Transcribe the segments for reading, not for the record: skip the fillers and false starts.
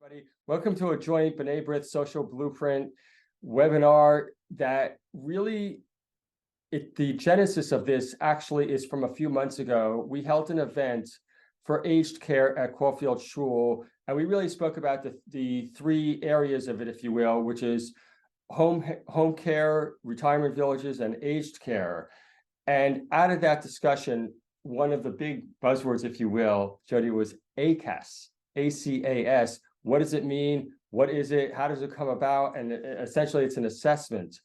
Everybody. Welcome to a joint B'nai B'rith Social Blueprint webinar that really, the genesis of this actually is from a few months ago. We held an event for aged care at Caulfield Shul, and we really spoke about the three areas of it, if you will, which is home care, retirement villages, and aged care. And out of that discussion, one of the big buzzwords, if you will, Jodi, was ACAS, ACAS. What does it mean? What is it? How does it come about? And essentially, it's an assessment.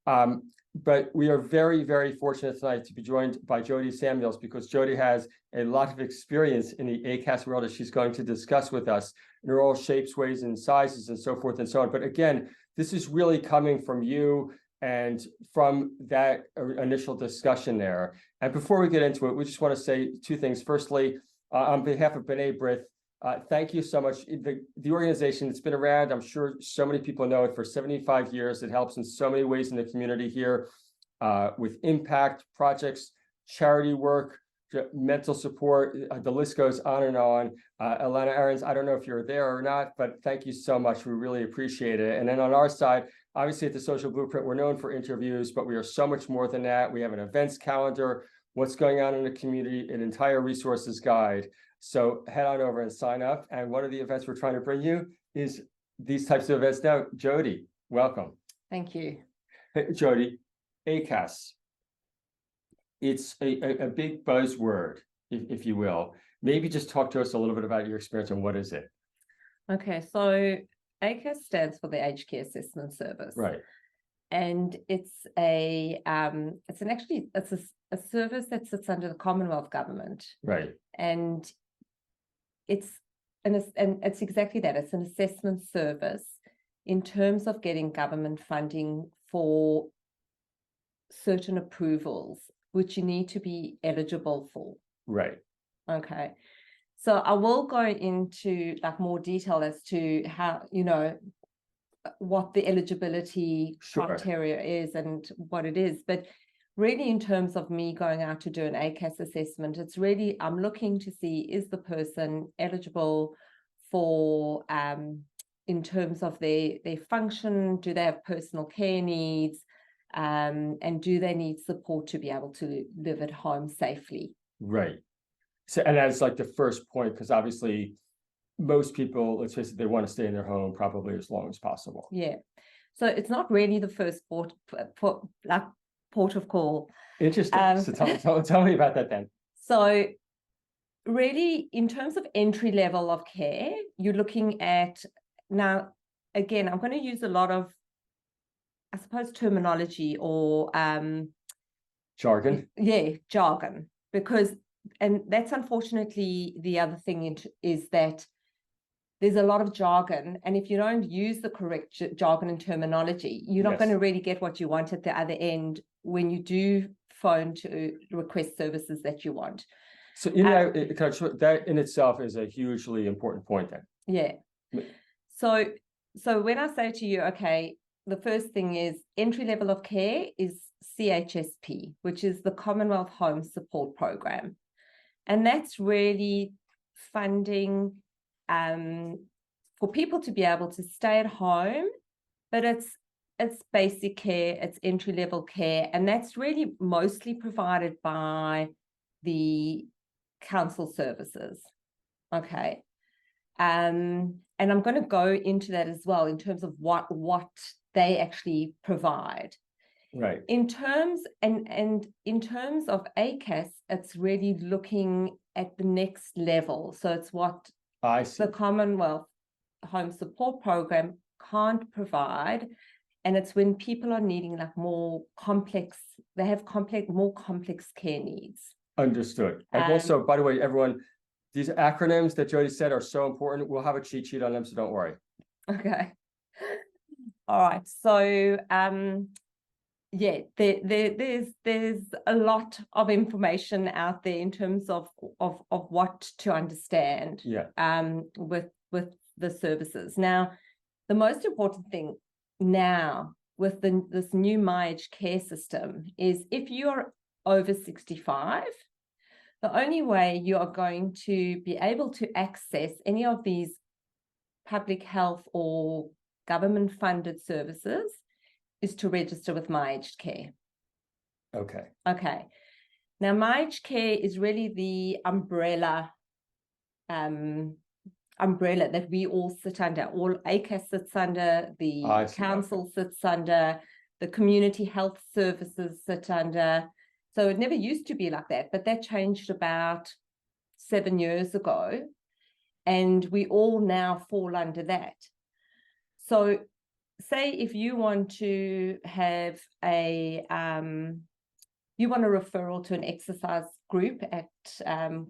But we are very, very fortunate tonight to be joined by Jodi Samuels, because Jodi has a lot of experience in the ACAS world, as she's going to discuss with us, in all shapes, ways, and sizes, and so forth and so on. But again, this is really coming from you and from that initial discussion there. And before we get into it, we just want to say two things. Firstly, on behalf of B'nai B'rith, thank you so much. The organization, it's been around, I'm sure so many people know it, for 75 years. It helps in so many ways in the community here with impact projects, charity work, mental support, the list goes on and on. Elena Ahrens, I don't know if you're there or not, but thank you so much. We really appreciate it. And then on our side, obviously at the Social Blueprint, we're known for interviews, but we are so much more than that. We have an events calendar, what's going on in the community, an entire resources guide. So head on over and sign up. And one of the events we're trying to bring you is these types of events now. Jodi, welcome. Thank you. Hey, Jodi, ACAS. It's a big buzzword, if you will. Maybe just talk to us a little bit about your experience and what is it? Okay, so ACAS stands for the Aged Care Assessment Service. Right. And it's a service that sits under the Commonwealth government. Right. And it's exactly that. It's an assessment service in terms of getting government funding for certain approvals, which you need to be eligible for. Right. Okay. So I will go into like more detail as to how, what the eligibility criteria is and what it is. But really, in terms of me going out to do an ACAS assessment, it's really, I'm looking to see, is the person eligible for, in terms of their function, do they have personal care needs, and do they need support to be able to live at home safely? Right. So, and that's like the first point, because obviously most people, let's face it, they want to stay in their home probably as long as possible. Yeah. So it's not really the first port of call. Interesting. So tell me about that then. So really, in terms of entry level of care, you're looking at, now, again, I'm going to use a lot of, I suppose, terminology or jargon. Yeah, jargon, and that's unfortunately the other thing is that there's a lot of jargon, and if you don't use the correct jargon and terminology, you're not going to really get what you want at the other end when you do phone to request services that you want. So that in itself is a hugely important point then. Yeah. So when I say to you, okay, the first thing is entry level of care is CHSP, which is the Commonwealth Home Support Program. And that's really funding for people to be able to stay at home, but it's basic care, it's entry level care, and that's really mostly provided by the council services. Okay. And I'm going to go into that as well in terms of what they actually provide. Right. In terms in terms of ACAS, it's really looking at the next level. So it's what the Commonwealth Home Support Program can't provide, and it's when people are needing like more complex care needs. Understood. And also, by the way, everyone, these acronyms that Jodi said are so important. We'll have a cheat sheet on them, so don't worry. Okay. All right. So yeah, there's a lot of information out there in terms of what to understand. Yeah. With the services. Now, the most important thing now with this new My Aged Care system is if you're over 65, the only way you are going to be able to access any of these public health or government funded services is to register with My Aged Care. Okay. Okay. Now, My Aged Care is really the umbrella that we all sit under. All ACAS sits under, the council sits under, the community health services sit under. So it never used to be like that, but that changed about 7 years ago, and we all now fall under that. So say if you want to have you want a referral to an exercise group at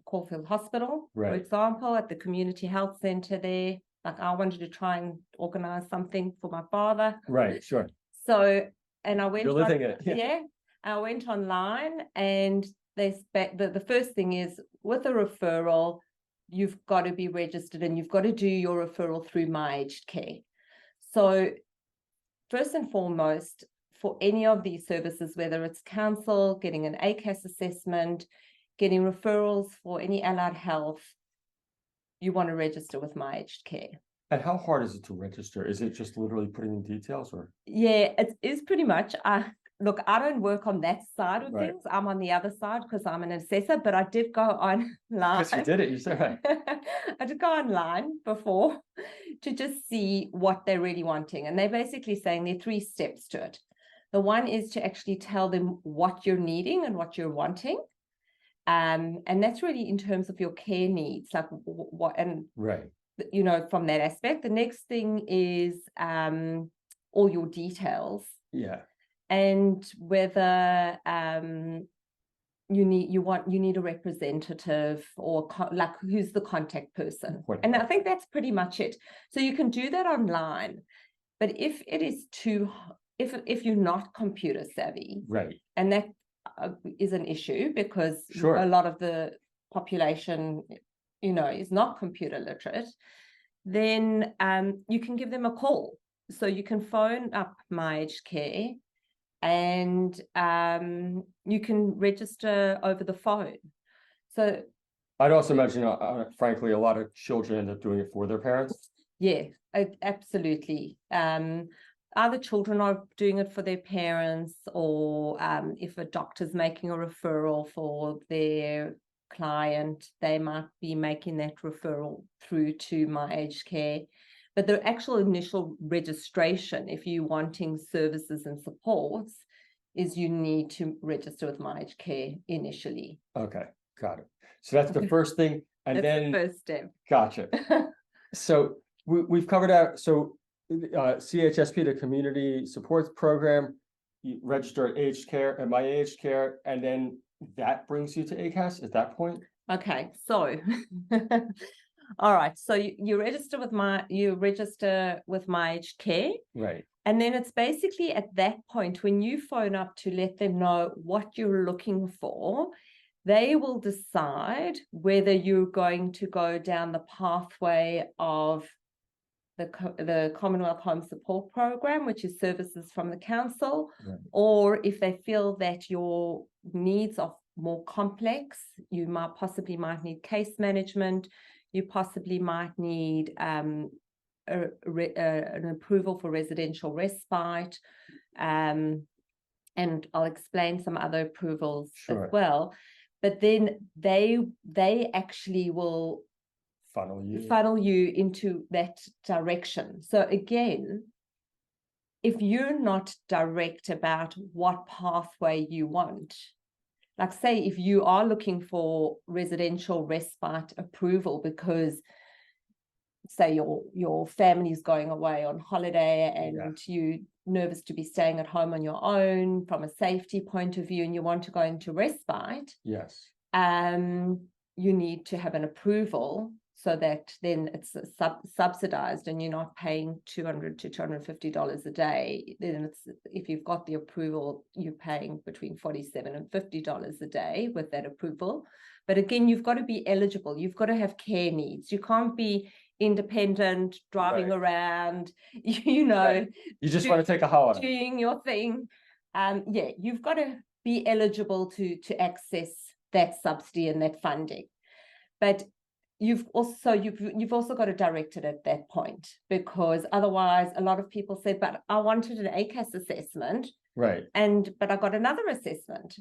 Caulfield Hospital, right, for example, at the community health centre there. Like I wanted to try and organise something for my father. Right, sure. So, and I went. You're living it. Yeah, I went online, and the first thing is with a referral, you've got to be registered and you've got to do your referral through My Aged Care. So, first and foremost, for any of these services, whether it's council, getting an ACAS assessment, getting referrals for any allied health, you want to register with My Aged Care. And how hard is it to register? Is it just literally putting in details, or? Yeah, it is pretty much. Look, I don't work on that side of Right. things. I'm on the other side because I'm an assessor, but I did go online. Because you did it, you said right. I did go online before to just see what they're really wanting. And they're basically saying there are 3 steps to it. The one is to actually tell them what you're needing and what you're wanting. And that's really in terms of your care needs, like what, and right, you know, from that aspect. The next thing is all your details. Yeah. And whether you need a representative or like who's the contact person. And I think that's pretty much it. So you can do that online, but if it is if you're not computer savvy, right, and that is an issue because sure, a lot of the population, you know, is not computer literate, then you can give them a call. So you can phone up My Aged Care, and you can register over the phone. So I'd also imagine, frankly, a lot of children end up doing it for their parents. Yeah, absolutely. Either children are doing it for their parents, or if a doctor's making a referral for their client, they might be making that referral through to My Aged Care. But the actual initial registration, if you're wanting services and supports, is you need to register with My Aged Care initially. Okay, got it. So that's the first thing. And that's then the first step. Gotcha. So we've covered out. So CHSP, the Community Supports Program, you register at Aged Care, at My Aged Care, and then that brings you to ACAS at that point? Okay, so all right, so you register with My Aged Care, right? And then it's basically at that point when you phone up to let them know what you're looking for, they will decide whether you're going to go down the pathway of the Commonwealth Home Support Program, which is services from the council, right, or if they feel that your needs are more complex, you possibly might need case management, you possibly might need an approval for residential respite, and I'll explain some other approvals as well. But then they actually will funnel you into that direction. So again, if you're not direct about what pathway you want, like say if you are looking for residential respite approval because say your family's going away on holiday and you're nervous to be staying at home on your own from a safety point of view and you want to go into respite, yes, you need to have an approval so that then it's subsidized and you're not paying $200 to $250 a day. Then if you've got the approval, you're paying between $47 and $50 a day with that approval. But again, you've got to be eligible. You've got to have care needs. You can't be independent, driving around, you know. You just want to take a holiday. Doing your thing. You've got to be eligible to access that subsidy and that funding. But you've also got to direct it at that point, because otherwise a lot of people say, but I wanted an ACAS assessment, Right. but I got another assessment,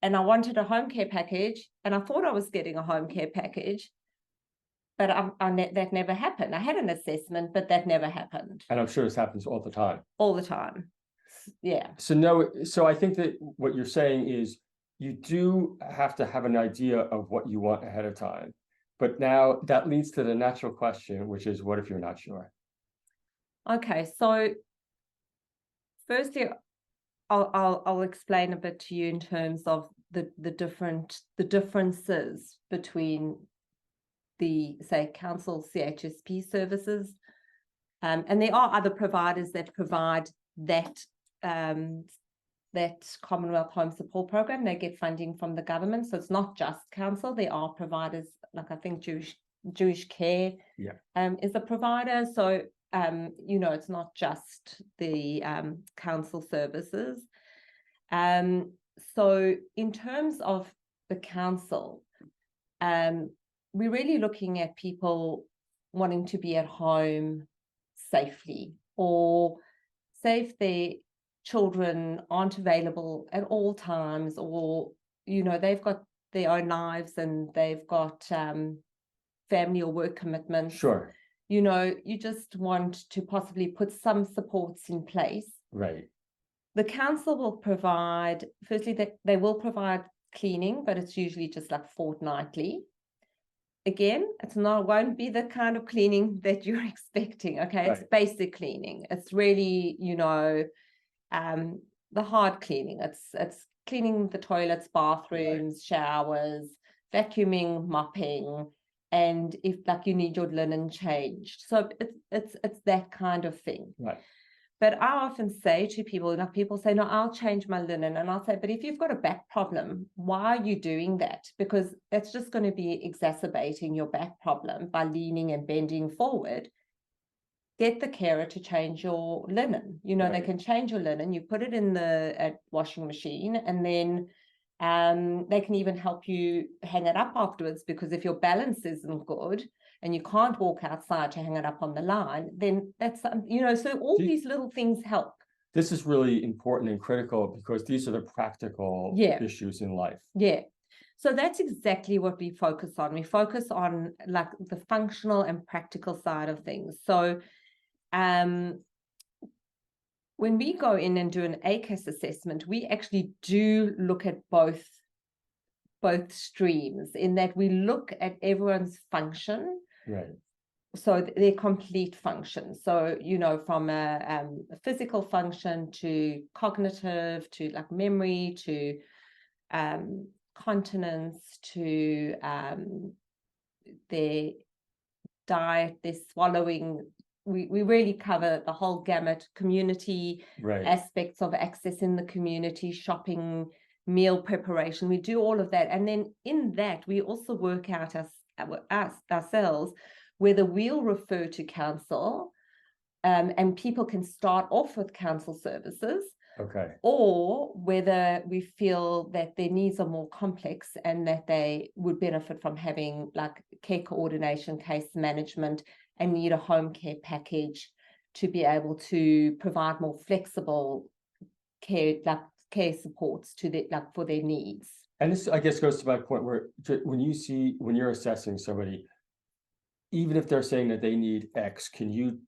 and I wanted a home care package, and I thought I was getting a home care package, but that never happened. I had an assessment, but that never happened. And I'm sure this happens all the time. All the time. Yeah. So I think that what you're saying is you do have to have an idea of what you want ahead of time. But now that leads to the natural question, which is, what if you're not sure? Okay, so firstly, I'll explain a bit to you in terms of the differences between the, say, council CHSP services, and there are other providers that provide that Commonwealth Home Support Program. They get funding from the government, so it's not just council. There are providers, like I think Jewish Care is a provider. So it's not just the council services. So in terms of the council, we're really looking at people wanting to be at home safely, or say if their children aren't available at all times, or they've got their own lives and they've got family or work commitments. Sure. You just want to possibly put some supports in place. Right. The council will provide, firstly, they will provide cleaning, but it's usually just like fortnightly. Again, won't be the kind of cleaning that you're expecting. Okay, right. It's basic cleaning. It's really, the hard cleaning. It's cleaning the toilets, bathrooms, showers, vacuuming, mopping, and if like you need your linen changed. So it's that kind of thing. Right. But I often say to people, like people say, no, I'll change my linen. And I'll say, but if you've got a back problem, why are you doing that? Because it's just going to be exacerbating your back problem by leaning and bending forward. Get the carer to change your linen. Right. They can change your linen. You put it in the washing machine, and then they can even help you hang it up afterwards, because if your balance isn't good and you can't walk outside to hang it up on the line, then that's, so all these little things help. This is really important and critical, because these are the practical issues in life. Yeah. So that's exactly what we focus on. We focus on like the functional and practical side of things. So when we go in and do an ACAS assessment, we actually do look at both streams, in that we look at everyone's function. Right. So their complete function. So, from a physical function to cognitive, to like memory, to continence, to their diet, their swallowing. We really cover the whole gamut, community aspects of accessing the community, shopping, meal preparation. We do all of that. And then in that, we also work out ourselves whether we'll refer to council, and people can start off with council services. Okay. Or whether we feel that their needs are more complex and that they would benefit from having like care coordination, case management, and need a home care package to be able to provide more flexible care supports to for their needs. And this, I guess, goes to my point where when you're assessing somebody, even if they're saying that they need X, can you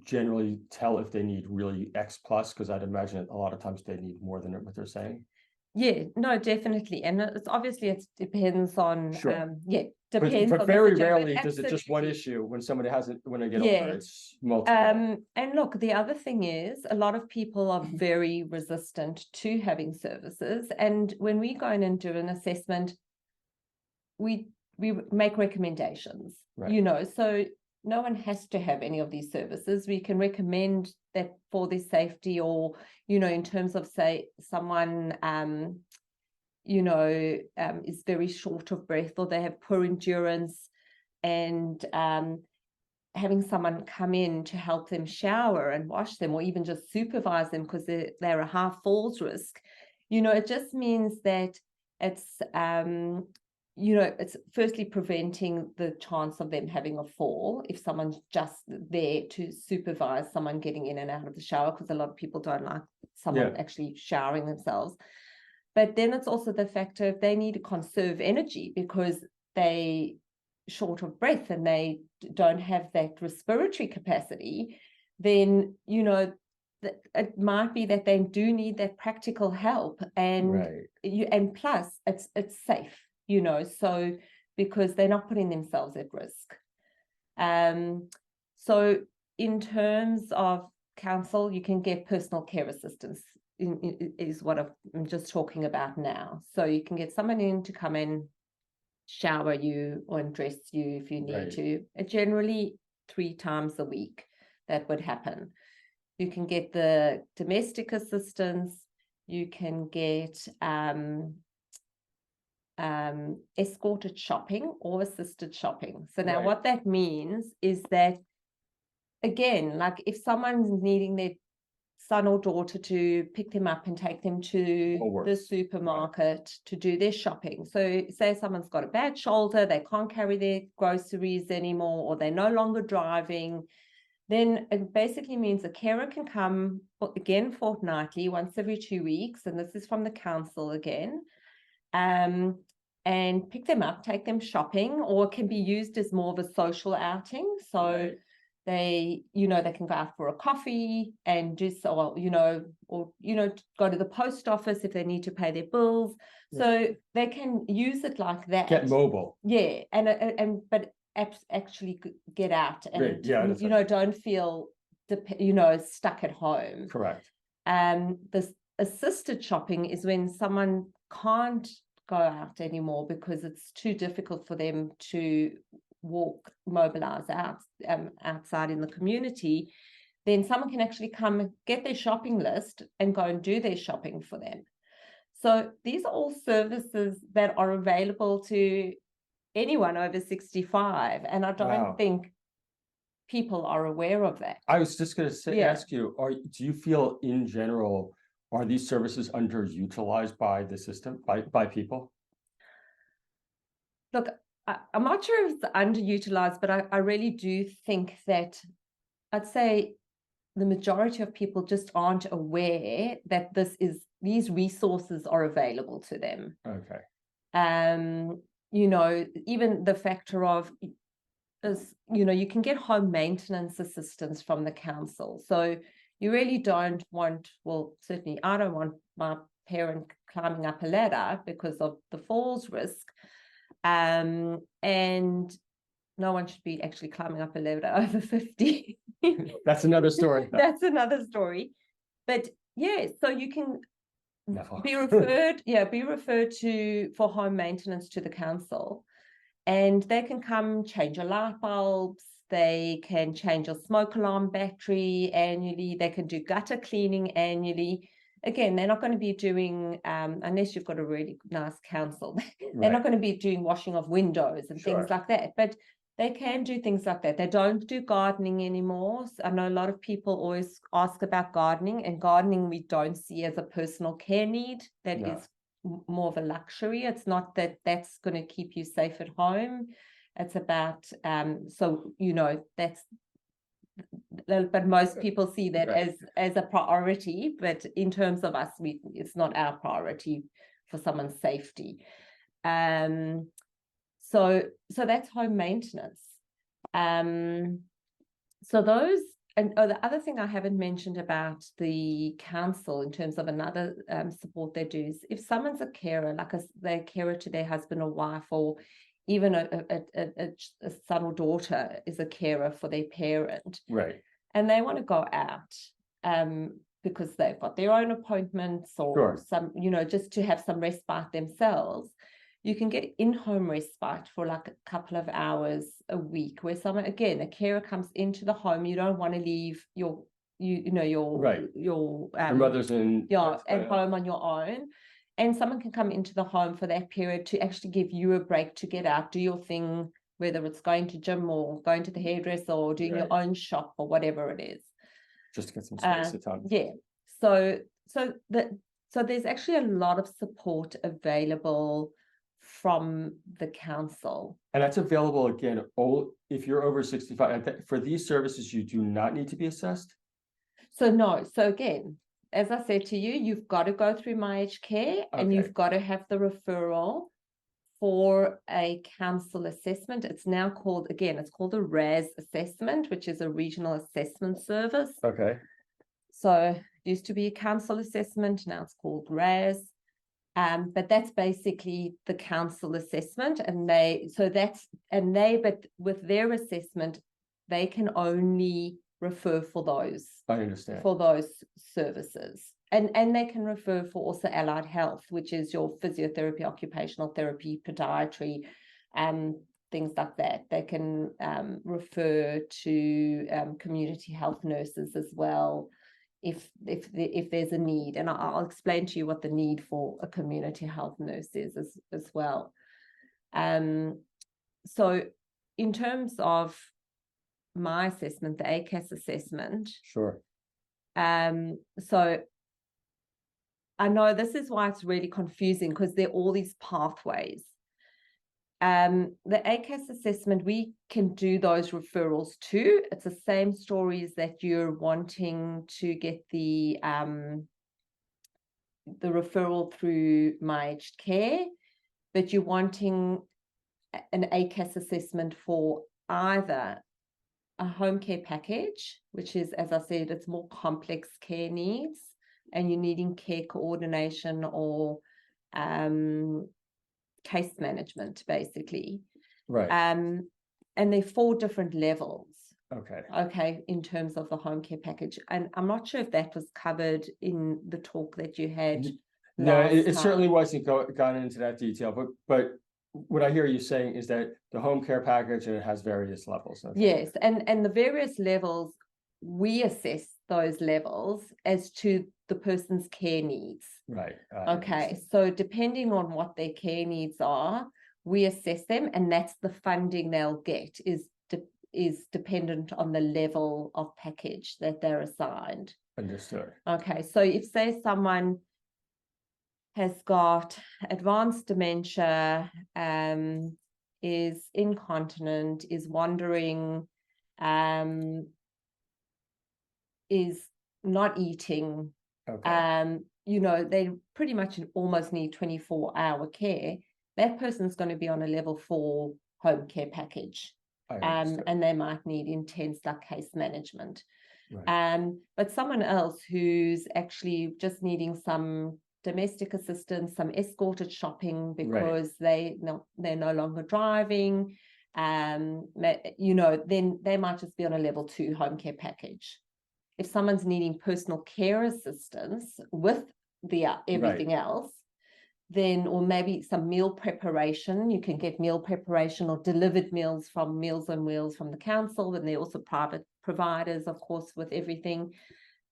generally tell if they need really X plus? Because I'd imagine a lot of times they need more than what they're saying. Yeah, no, definitely. And it's obviously it depends on, depends. But very rarely does it just one issue when somebody when they get older, it's multiple. And look, the other thing is a lot of people are very resistant to having services. And when we go in and do an assessment, we make recommendations, so no one has to have any of these services. We can recommend that for their safety, or, in terms of, say, someone, is very short of breath, or they have poor endurance, and having someone come in to help them shower and wash them, or even just supervise them because they're a high falls risk. It just means that it's, it's firstly preventing the chance of them having a fall if someone's just there to supervise someone getting in and out of the shower, because a lot of people don't like someone actually showering themselves. But then it's also the factor if they need to conserve energy because they short of breath and they don't have that respiratory capacity, then it might be that they do need that practical help, and and plus it's safe, so because they're not putting themselves at risk. So in terms of counsel, you can get personal care assistance is what I'm just talking about now. So you can get someone in to come in, shower you or dress you if you need to. Generally 3 times a week that would happen. You can get the domestic assistance. You can get escorted shopping or assisted shopping. So now what that means is that, again, like if someone's needing their son or daughter to pick them up and take them to the supermarket to do their shopping. So say someone's got a bad shoulder, they can't carry their groceries anymore, or they're no longer driving, then it basically means a carer can come again fortnightly, once every 2 weeks, and this is from the council again, and pick them up, take them shopping, or it can be used as more of a social outing. So they, they can go out for a coffee and do so, or go to the post office if they need to pay their bills. So they can use it like that. Get mobile. Yeah, but actually get out and don't feel stuck at home. Correct. This assisted shopping is when someone can't go out anymore because it's too difficult for them to mobilize outside in the community. Then someone can actually come and get their shopping list and go and do their shopping for them. So these are all services that are available to anyone over 65, and I don't think people are aware of that. I was just going to ask you, do you feel in general, are these services underutilized by the system, by people? Look, I'm not sure if it's underutilized, but I really do think that I'd say the majority of people just aren't aware that these resources are available to them. Okay. Even the factor of you can get home maintenance assistance from the council. So you really don't want, well, certainly I don't want my parent climbing up a ladder because of the falls risk. And no one should be actually climbing up a ladder over 50. That's another story. That's another story. But so you can be referred to for home maintenance to the council, and they can come change your light bulbs, they can change your smoke alarm battery annually, they can do gutter cleaning annually. Again, they're not going to be doing, unless you've got a really nice council, they're not going to be doing washing of windows and things like that, but they can do things like that. They don't do gardening anymore. So I know a lot of people always ask about gardening, and gardening we don't see as a personal care need. That is more of a luxury. It's not that that's going to keep you safe at home. It's about, but most people see that as a priority, but in terms of us, it's not our priority for someone's safety. So that's home maintenance. So those, and the other thing I haven't mentioned about the council in terms of another support they do is if someone's a carer, like they're a carer to their husband or wife, or even a son or daughter is a carer for their parent. Right. And they want to go out because they've got their own appointments or some, just to have some respite themselves. You can get in-home respite for like a couple of hours a week, where someone, again, a carer comes into the home. You don't want to leave your mother's at home on your own, and someone can come into the home for that period to actually give you a break to get out, do your thing, whether it's going to gym or going to the hairdresser or doing your own shop or whatever it is. Just to get some space at time. Yeah. So there's actually a lot of support available from the council. And that's available again, if you're over 65. For these services, you do not need to be assessed? So no, so again, as I said to you, you've got to go through My Aged Care and you've got to have the referral for a council assessment. It's now called, again, it's called a RAS assessment, which is a regional assessment service. Okay. So it used to be a council assessment, now it's called RAS. But that's basically the council assessment, but with their assessment, they can only refer for those. I understand. For those services. And they can refer for also allied health, which is your physiotherapy, occupational therapy, podiatry, things like that. They can refer to community health nurses as well, if there's a need. And I'll explain to you what the need for a community health nurse is as well. So in terms of my assessment, the ACAS assessment. Sure. So I know this is why it's really confusing, because there are all these pathways. The ACAS assessment, we can do those referrals too. It's the same story as that you're wanting to get the referral through My Aged Care, but you're wanting an ACAS assessment for either a home care package, which is, as I said, it's more complex care needs, and you're needing care coordination or case management, basically. Right. And there are 4 different levels. Okay. In terms of the home care package. And I'm not sure if that was covered in the talk that you had. No, it certainly wasn't gone into that detail, but what I hear you saying is that the home care package, and it has various levels. Okay. Yes, and the various levels, we assess those levels as to the person's care needs. Right. Okay, so depending on what their care needs are, we assess them, and that's the funding they'll get is dependent on the level of package that they're assigned. Understood. Okay, so if, say, someone has got advanced dementia, is incontinent, is wandering, is not eating, Okay. They pretty much almost need 24-hour care, that person's going to be on a level 4 home care package. And they might need intense like case management. Right. But someone else who's actually just needing some domestic assistance, some escorted shopping because they're no longer driving, then they might just be on a level 2 home care package. If someone's needing personal care assistance with the everything else, then, or maybe some meal preparation, you can get meal preparation or delivered meals from Meals on Wheels from the council, and they're also private providers, of course, with everything.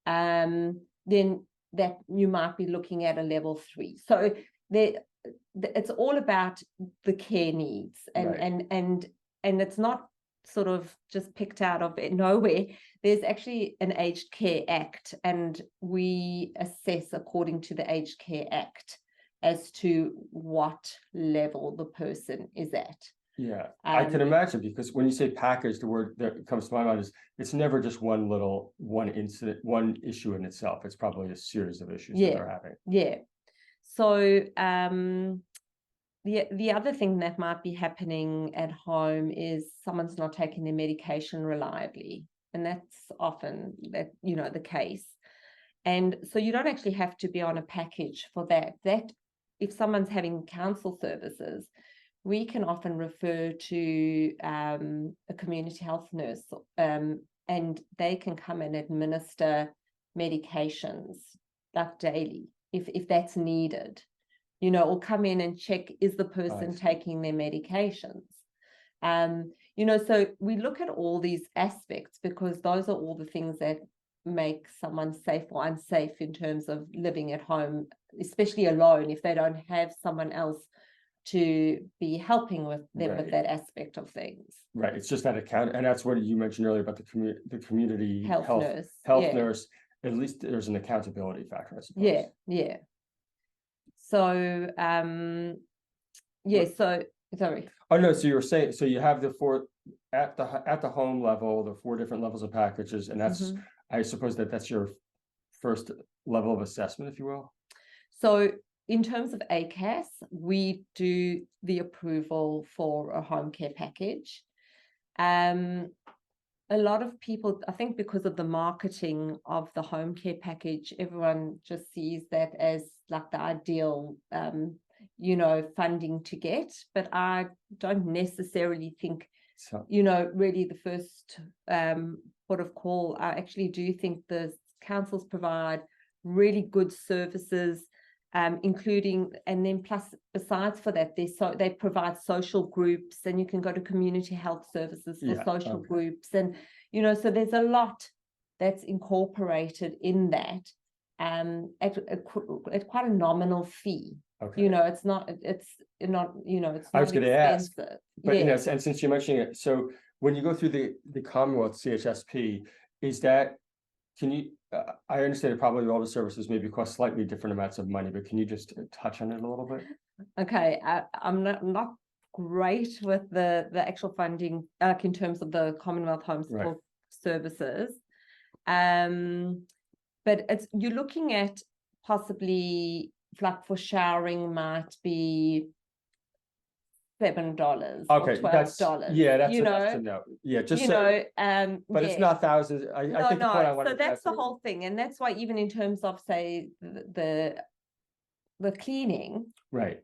Then that you might be looking at a level 3. So it's all about the care needs, and it's not sort of just picked out of nowhere. There's actually an Aged Care Act, and we assess according to the Aged Care Act as to what level the person is at. Yeah, I can imagine, because when you say package, the word that comes to my mind is it's never just one incident, one issue in itself. It's probably a series of issues that they're having. Yeah. So the other thing that might be happening at home is someone's not taking their medication reliably, and that's often the case. And so you don't actually have to be on a package for that. That if someone's having council services, we can often refer to a community health nurse, and they can come and administer medications like daily if that's needed, or come in and check, is the person taking their medications? So we look at all these aspects because those are all the things that make someone safe or unsafe in terms of living at home, especially alone, if they don't have someone else to be helping with them with that aspect of things. Right. It's just that account, and that's what you mentioned earlier about the community health nurse. At least there's an accountability factor, I suppose. Yeah. So Yeah, so sorry. Oh, no, so you're saying, so you have the four, at the home level, the 4 different levels of packages, and that's, Mhm. I suppose that's your first level of assessment, if you will? So in terms of ACAS, we do the approval for a home care package. A lot of people, I think because of the marketing of the home care package, everyone just sees that as like the ideal, funding to get. But I don't necessarily think, So, really the first port of call. I actually do think the councils provide really good services, including, and then plus besides for that, they provide social groups, and you can go to community health services for yeah, social okay. groups, and so there's a lot that's incorporated in that, at quite a nominal fee. Okay. It's not it's I was not gonna ask, expensive. but Yeah. and since you're mentioning it, so when you go through the Commonwealth CHSP, is that, can you, I understand that probably all the services maybe cost slightly different amounts of money, but can you just touch on it a little bit? Okay, I'm not great with the actual funding, in terms of the Commonwealth Home Right. Support Services. But you're looking at possibly, like, for showering might be $7 or Okay, $12. yeah, that's enough to know. Yeah, just so, but it's yeah. not thousands. I think the point I wanted So to that's get the to. whole thing, and that's why even in terms of, say, the cleaning, Right,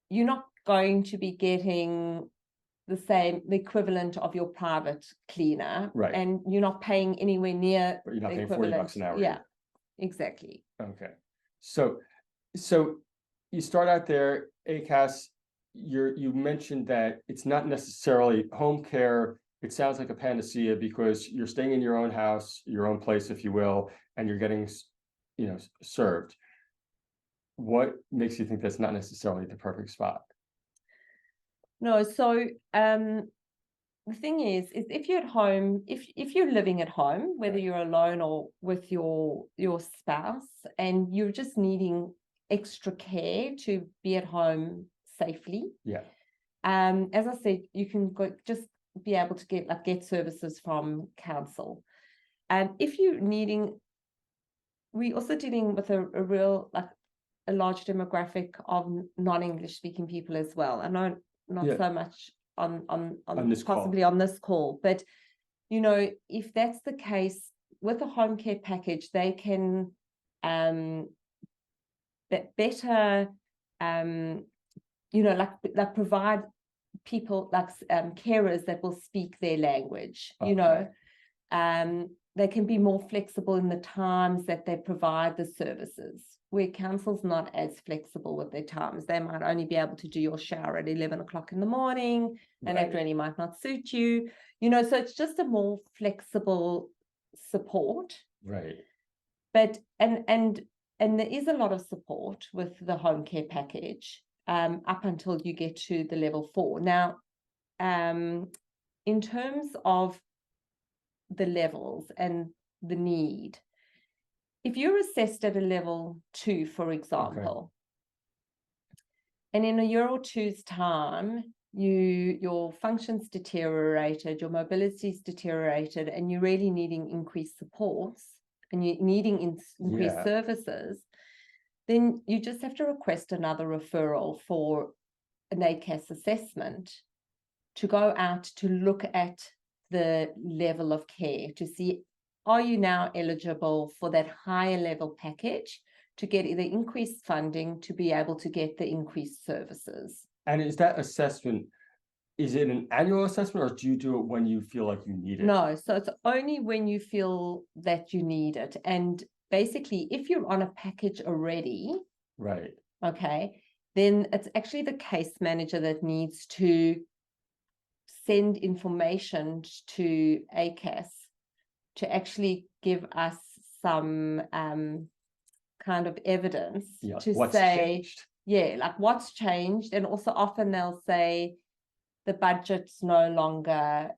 you're not going to be getting the equivalent of your private cleaner, right. and you're not paying anywhere near But you're not the paying equivalent. $40 an hour Yeah, either. exactly. Okay. So you start out there, ACAS, you mentioned that it's not necessarily home care. It sounds like a panacea because you're staying in your own house, your own place, if you will, and you're getting, served. What makes you think that's not necessarily the perfect spot? No, so the thing is if you're at home, if you're living at home, whether you're alone or with your spouse, and you're just needing extra care to be at home safely, Yeah, as I said, you can just be able to get services from council. And if you're needing, we also dealing with a real, like, a large demographic of non-English speaking people as well. I know not yeah, so much on this call. possibly on this call, but if that's the case, with a home care package, they can better like provide people, like, carers that will speak their language. Okay. They can be more flexible in the times that they provide the services, where council's not as flexible with their times. They might only be able to do your shower at 11 o'clock in the morning, and that really might not suit you. So it's just a more flexible support. Right. But and there is a lot of support with the home care package, up until you get to the level 4. Now, in terms of the levels and the need, if you're assessed at a level 2, for example, and in a year or two's time, your functions deteriorated, your mobility's deteriorated, and you're really needing increased supports, and you're needing increased services, then you just have to request another referral for an ACAS assessment to go out to look at the level of care, to see, are you now eligible for that higher level package to get the increased funding to be able to get the increased services. And is that assessment, is it an annual assessment, or do you do it when you feel like you need it? No, so it's only when you feel that you need it. And basically, if you're on a package already, right, okay, then it's actually the case manager that needs to send information to ACAS to actually give us some kind of evidence to what's say, changed? like what's changed. And also often they'll say the budget's no longer,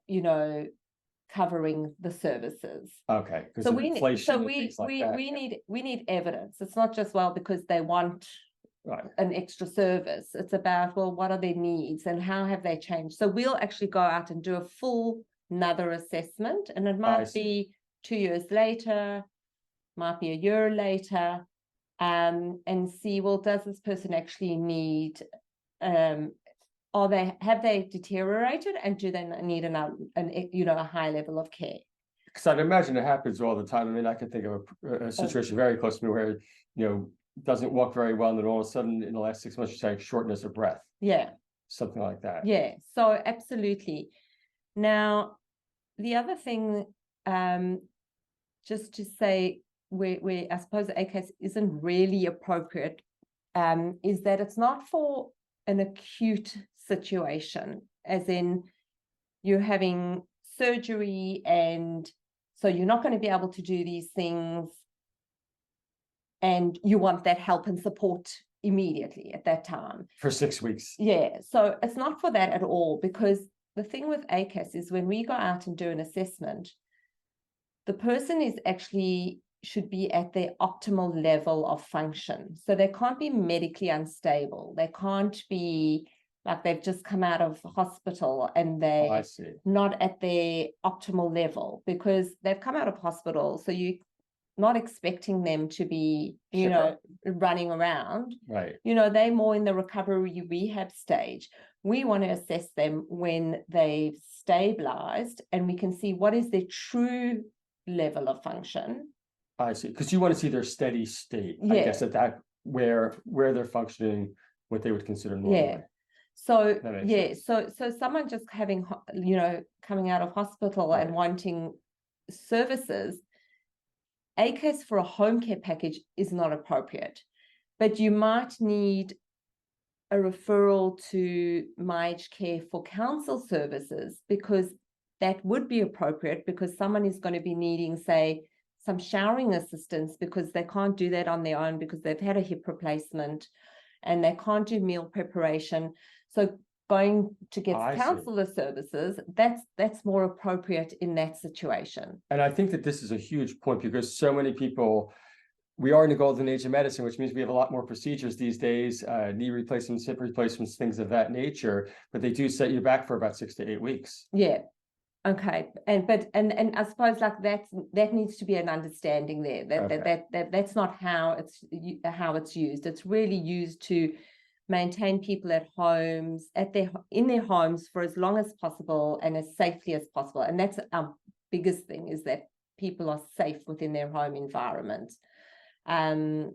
covering the services. Okay, So we inflation need, we need evidence. It's not just, well, because they want an extra service. It's about, well, what are their needs and how have they changed? So we'll actually go out and do a full another assessment, and it might be 2 years later, might be a year later, and see, well, does this person actually need, have they deteriorated, and do they need a high level of care? Because I'd imagine it happens all the time. I mean, I can think of a situation very close to me where, doesn't walk very well, and then all of a sudden in the last 6 months, she's having shortness of breath. Yeah. Something like that. Yeah. So absolutely. Now, the other thing, just to say, where I suppose ACAS isn't really appropriate, is that it's not for an acute situation, as in you're having surgery and so you're not going to be able to do these things and you want that help and support immediately at that time. For 6 weeks. Yeah. So it's not for that at all, because the thing with ACAS is when we go out and do an assessment, the person is actually should be at their optimal level of function. So they can't be medically unstable. They can't be like they've just come out of hospital and they're not at their optimal level, because they've come out of hospital. So you're not expecting them to be, running around. Right. They're more in the recovery rehab stage. We want to assess them when they've stabilized and we can see what is their true level of function. I see. Because you want to see their steady state, I guess, at that where they're functioning, what they would consider normal. Yeah. So sense. so someone just having, coming out of hospital and wanting services, ACAS for a home care package is not appropriate, but you might need a referral to My Aged Care for council services, because that would be appropriate, because someone is going to be needing, say, some showering assistance because they can't do that on their own because they've had a hip replacement and they can't do meal preparation. So going to get counsellor services, that's more appropriate in that situation. And I think that this is a huge point, because so many people, we are in the golden age of medicine, which means we have a lot more procedures these days, knee replacements, hip replacements, things of that nature, but they do set you back for about 6 to 8 weeks. Yeah. Okay. And I suppose like that needs to be an understanding there, that's not how it's used. It's really used to maintain people at homes, in their homes for as long as possible and as safely as possible. And that's our biggest thing, is that people are safe within their home environment. And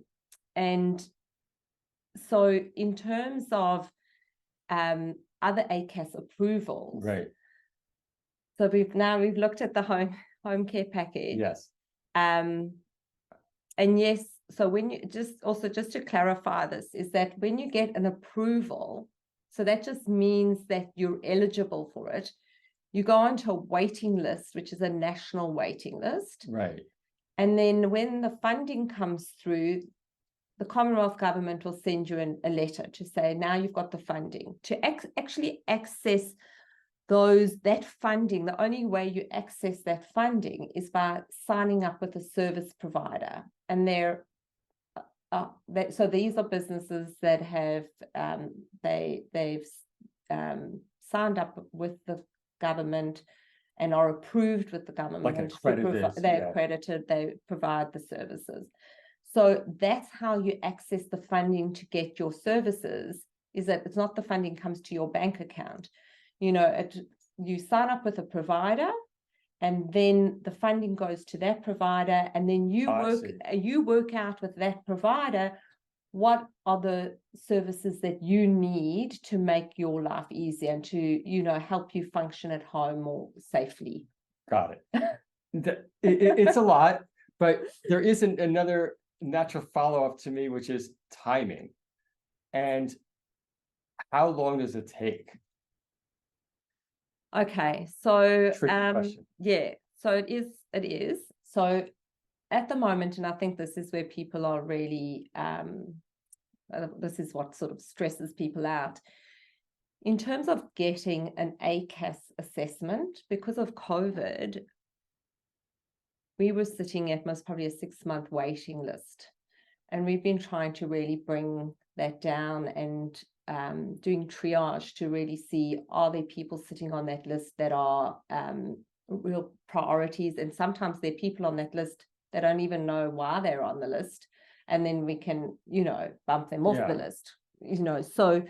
so in terms of other ACAS approvals, right? So we've looked at the home care package. Yes. And yes, so when you just to clarify this, is that when you get an approval, so that just means that you're eligible for it. You go onto a waiting list, which is a national waiting list. Right. And then when the funding comes through, the Commonwealth government will send you a letter to say, now you've got the funding to actually access that funding. The only way you access that funding is by signing up with a service provider, and so these are businesses that have they've signed up with the government and are approved with the government. Like accredited. They're accredited. They provide the services. So that's how you access the funding to get your services. Is that it's not the funding comes to your bank account. You sign up with a provider, and then the funding goes to that provider, and then you work out with that provider what are the services that you need to make your life easier and to help you function at home more safely. Got it. It's a lot, but there isn't another natural follow-up to me, which is timing. And how long does it take? Okay, so yeah, so it is. So at the moment, and I think this is where people are really, this is what sort of stresses people out. In terms of getting an ACAS assessment, because of COVID, we were sitting at most probably a 6-month waiting list. And we've been trying to really bring that down and doing triage to really see, are there people sitting on that list that are real priorities? And sometimes there are people on that list that don't even know why they're on the list. And then we can, bump them off the list, So,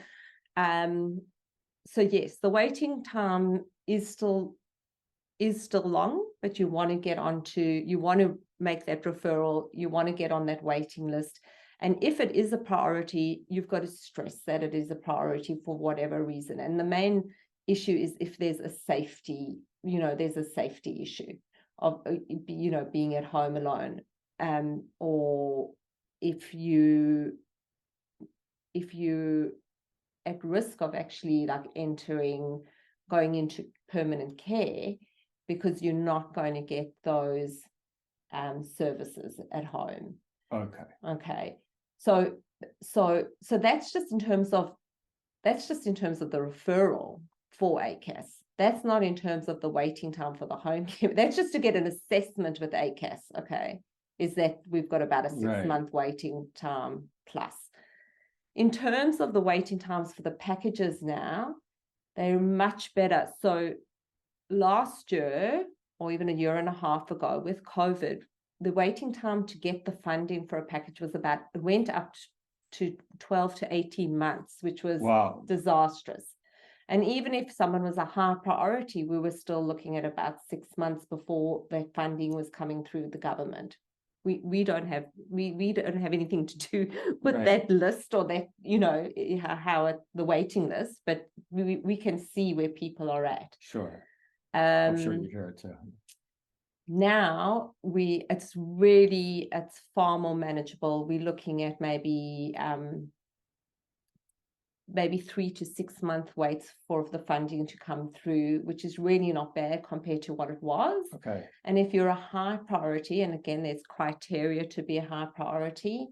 yes, the waiting time is still long, but you want to make that referral, you want to get on that waiting list. And if it is a priority, you've got to stress that it is a priority for whatever reason. And the main issue is if there's a safety, there's a safety issue of, being at home alone, or if you at risk of actually like going into permanent care, because you're not going to get those services at home. Okay. So that's just in terms of the referral for ACAS. That's not in terms of the waiting time for the home care. That's just to get an assessment with ACAS. Okay, is that we've got about a 6-month waiting time plus. In terms of the waiting times for the packages now, they're much better. So last year, or even a year and a half ago with COVID, the waiting time to get the funding for a package went up to 12 to 18 months, which was disastrous. And even if someone was a high priority, we were still looking at about 6 months before that funding was coming through the government. We don't have anything to do with that list or that, the waiting list, but we can see where people are at. Sure. I'm sure you hear it too. Now it's far more manageable. We're looking at maybe 3 to 6 month waits for the funding to come through, which is really not bad compared to what it was. Okay. And if you're a high priority, and again, there's criteria to be a high priority,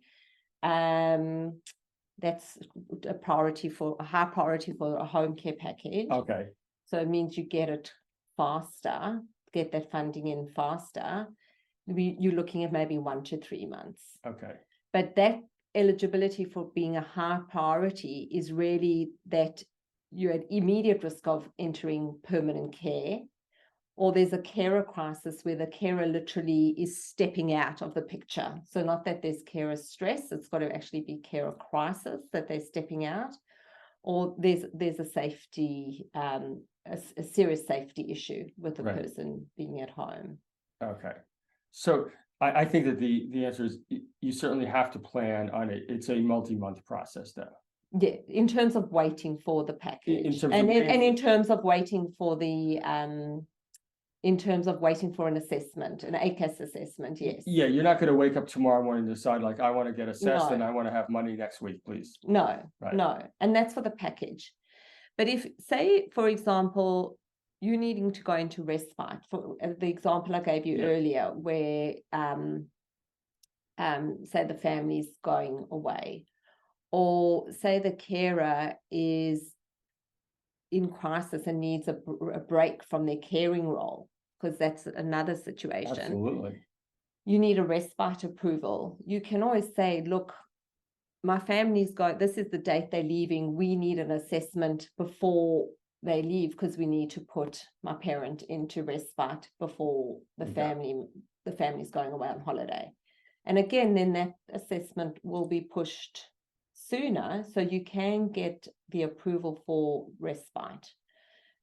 that's a high priority for a home care package. Okay. So it means you get it faster, get that funding in faster. You're looking at maybe 1 to 3 months. Okay. But that eligibility for being a high priority is really that you're at immediate risk of entering permanent care, or there's a carer crisis where the carer literally is stepping out of the picture. So not that there's carer stress, it's got to actually be carer crisis that they're stepping out, or there's a safety, a serious safety issue with the person being at home. Okay. So I think that the answer is you certainly have to plan on it. It's a multi-month process though. Yeah, in terms of waiting for the package, in terms of waiting for the in terms of waiting for an assessment, an ACAS assessment, yes. Yeah, you're not going to wake up tomorrow morning and decide like, I want to get assessed and I want to have money next week, please. No, no. And that's for the package. But if, say, for example, you needing to go into respite, for the example I gave you earlier, where say the family's going away, or say the carer is in crisis and needs a break from their caring role, because that's another situation. Absolutely. You need a respite approval. You can always say, look, my family's this is the date they're leaving. We need an assessment before they leave, because we need to put my parent into respite before the family's going away on holiday. And again, then that assessment will be pushed sooner, so you can get the approval for respite.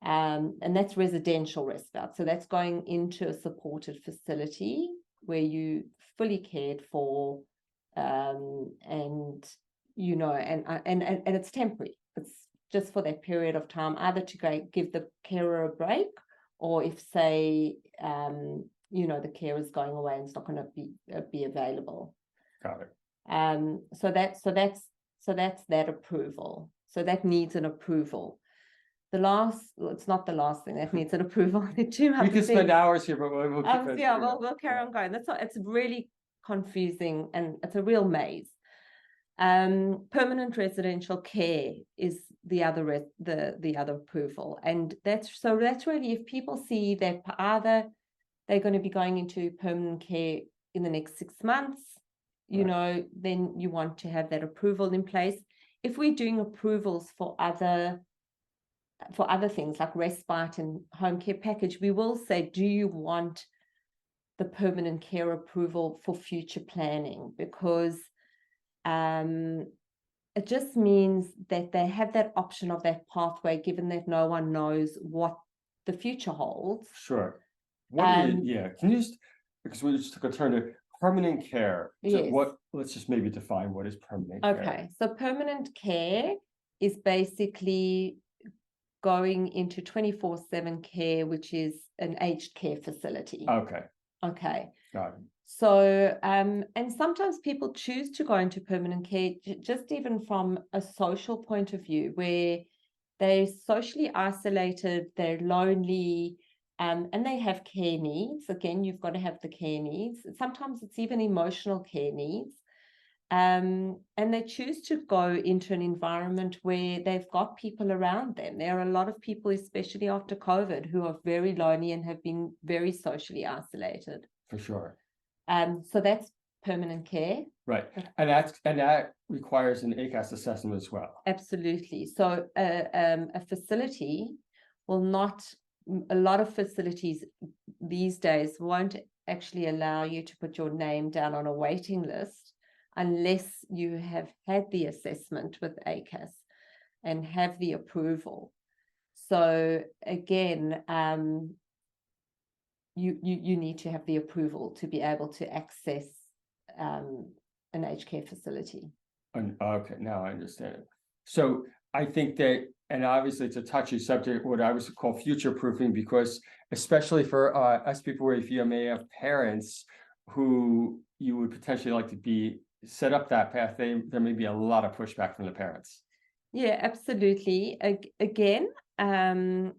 And that's residential respite. So that's going into a supported facility where you fully cared for, and it's temporary. It's just for that period of time, either to give the carer a break, or if, say, the carer is going away and it's not going to be available. Got it. So that's that approval. So that needs an approval. It's not the last thing that needs an approval. We can spend hours here, but we'll keep it. Yeah, we'll carry on going. It's really confusing and it's a real maze. Permanent residential care is the other the other approval, and that's really if people see that either they're going to be going into permanent care in the next 6 months, then you want to have that approval in place. if we're doing approvals for other things like respite and home care package, we will say, do you want the permanent care approval for future planning? Because it just means that they have that option of that pathway, given that no one knows what the future holds. Sure. Can you just, because we just took a turn to permanent care. So Yes. let's just maybe define what is permanent care. Okay, so permanent care is basically going into 24/7 care, which is an aged care facility. Okay. Okay. Got it. So, and sometimes people choose to go into permanent care just even from a social point of view, where they're socially isolated, they're lonely, and they have care needs. Again, you've got to have the care needs. Sometimes it's even emotional care needs. And they choose to go into an environment where they've got people around them. There are a lot of people, especially after COVID, who are very lonely and have been very socially isolated. For sure. So that's permanent care. Right. And that requires an ACAS assessment as well. Absolutely. So a facility will not, a lot of facilities these days won't actually allow you to put your name down on a waiting list unless you have had the assessment with ACAS and have the approval. So again, you need to have the approval to be able to access an aged care facility. Okay, now I understand it. So I think that, and obviously it's a touchy subject, what I would call future proofing, because especially for us people where if you may have parents who you would potentially like to be set up that path, there may be a lot of pushback from the parents. Yeah, absolutely. Again, okay,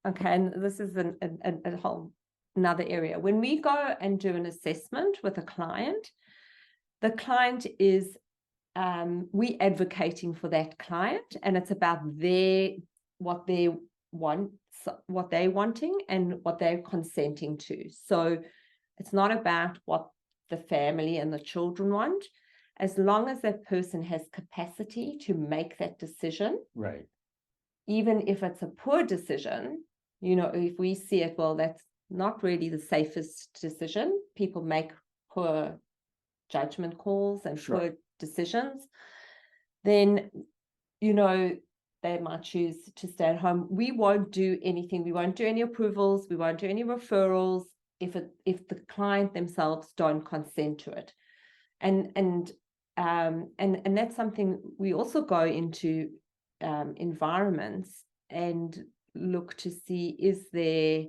and this is a whole another area. When we go and do an assessment with a client, the client is we advocating for that client, and it's about what they want, what they're wanting, and what they're consenting to. So it's not about what the family and the children want, as long as that person has capacity to make that decision. Right. Even if it's a poor decision, if we see it, well, that's not really the safest decision. People make poor judgment calls and Sure. poor decisions, then, they might choose to stay at home. We won't do anything. We won't do any approvals. We won't do any referrals if the client themselves don't consent to it. And that's something we also go into environments and look to see, is there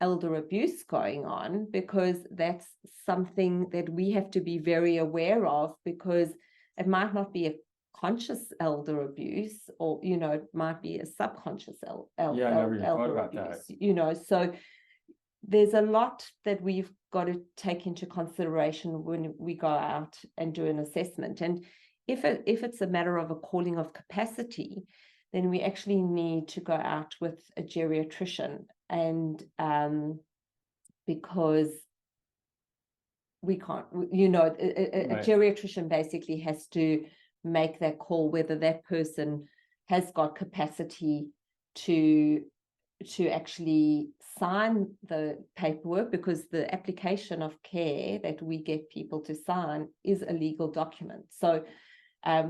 elder abuse going on? Because that's something that we have to be very aware of, because it might not be a conscious elder abuse, or it might be a subconscious Yeah, I never even thought elder about abuse, that. So there's a lot that we've got to take into consideration when we go out and do an assessment. And if it's a matter of a calling of capacity, then we actually need to go out with a geriatrician, and because we can't, a geriatrician basically has to make that call whether that person has got capacity to actually sign the paperwork, because the application of care that we get people to sign is a legal document. So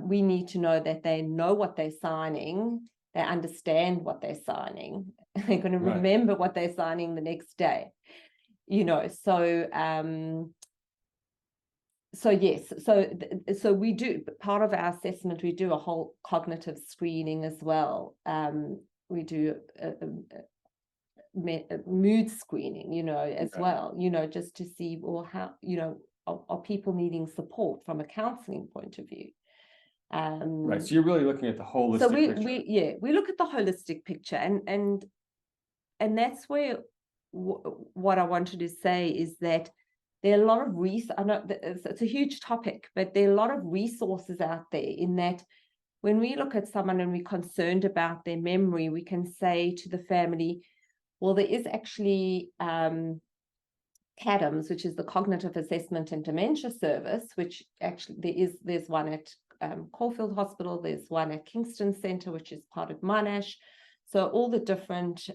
we need to know that they know what they're signing, they understand what they're signing, they're going to remember what they're signing the next day, so yes, so we do, part of our assessment, we do a whole cognitive screening as well. We do a mood screening, as well, just to see, well, how, are people needing support from a counseling point of view? Right. So you're really looking at the holistic picture. We look at the holistic picture, and that's where what I wanted to say is that there are a lot of I know it's a huge topic, but there are a lot of resources out there, in that when we look at someone and we're concerned about their memory, we can say to the family, well, there is actually CADAMS, which is the Cognitive Assessment and Dementia Service, which actually there's one at Caulfield Hospital. There's one at Kingston Centre, which is part of Monash. So all the different